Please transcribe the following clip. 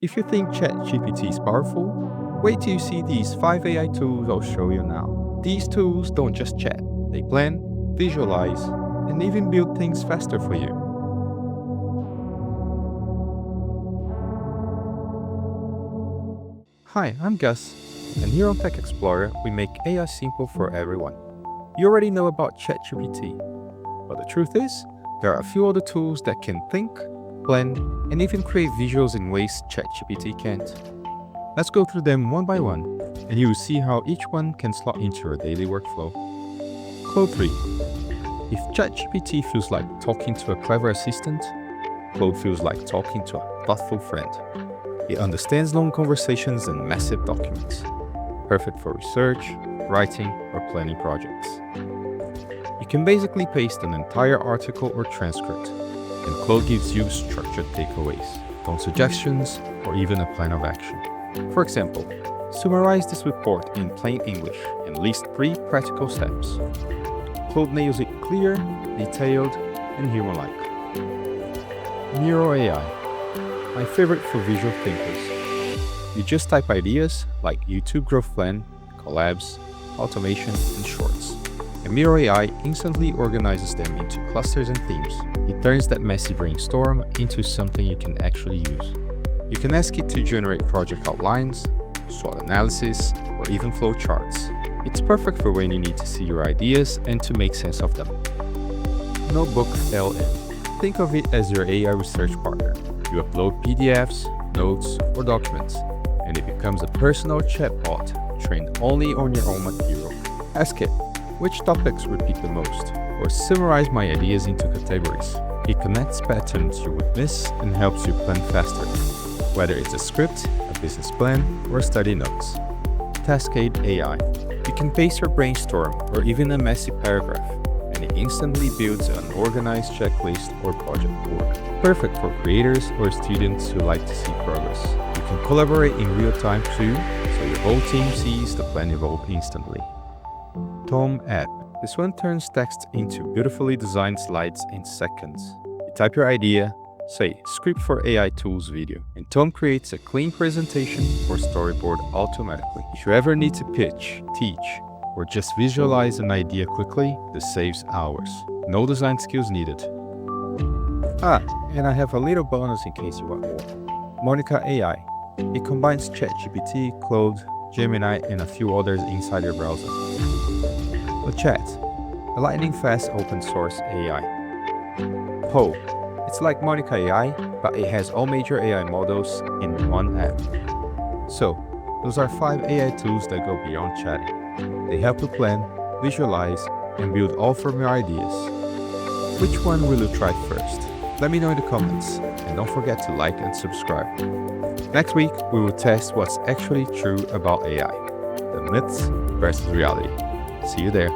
If you think ChatGPT is powerful, wait till you see these 5 AI tools I'll show you now. These tools don't just chat, they plan, visualize, and even build things faster for you. Hi, I'm Gus, and here on Tech Explorer, we make AI simple for everyone. You already know about ChatGPT, but the truth is, there are a few other tools that can think, plan, and even create visuals in ways ChatGPT can't. Let's go through them one by one, and you will see how each one can slot into your daily workflow. Claude 3. If ChatGPT feels like talking to a clever assistant, Claude feels like talking to a thoughtful friend. It understands long conversations and massive documents, perfect for research, writing, or planning projects. You can basically paste an entire article or transcript, and Claude gives you structured takeaways, tone suggestions, or even a plan of action. For example, summarize this report in plain English and list 3 practical steps. Claude nails it clear, detailed, and human-like. Miro AI, my favorite for visual thinkers. You just type ideas like YouTube growth plan, collabs, automation, and shorts. And Miro AI instantly organizes them into clusters and themes. It turns that messy brainstorm into something you can actually use. You can ask it to generate project outlines, SWOT analysis, or even flow charts. It's perfect for when you need to see your ideas and to make sense of them. NotebookLM. Think of it as your AI research partner. You upload PDFs, notes, or documents, and it becomes a personal chatbot trained only on your own material. Ask it, which topics repeat the most, or summarize my ideas into categories. It connects patterns you would miss and helps you plan faster, whether it's a script, a business plan, or study notes. Taskade AI. You can paste your brainstorm or even a messy paragraph, and it instantly builds an organized checklist or project board. Perfect for creators or students who like to see progress. You can collaborate in real time too, so your whole team sees the plan evolve instantly. Tome.app. This one turns text into beautifully designed slides in seconds. You type your idea, say script for AI tools video, and Tome creates a clean presentation or storyboard automatically. If you ever need to pitch, teach, or just visualize an idea quickly, this saves hours. No design skills needed. And I have a little bonus in case you want more. Monica AI. It combines ChatGPT, Claude, Gemini, and a few others inside your browser. The Chat, a lightning-fast open-source AI. Poe. It's like Monica AI, but it has all major AI models in one app. So, those are 5 AI tools that go beyond chatting. They help you plan, visualize, and build all from your ideas. Which one will you try first? Let me know in the comments, and don't forget to like and subscribe. Next week, we will test what's actually true about AI, the myths versus reality. See you there.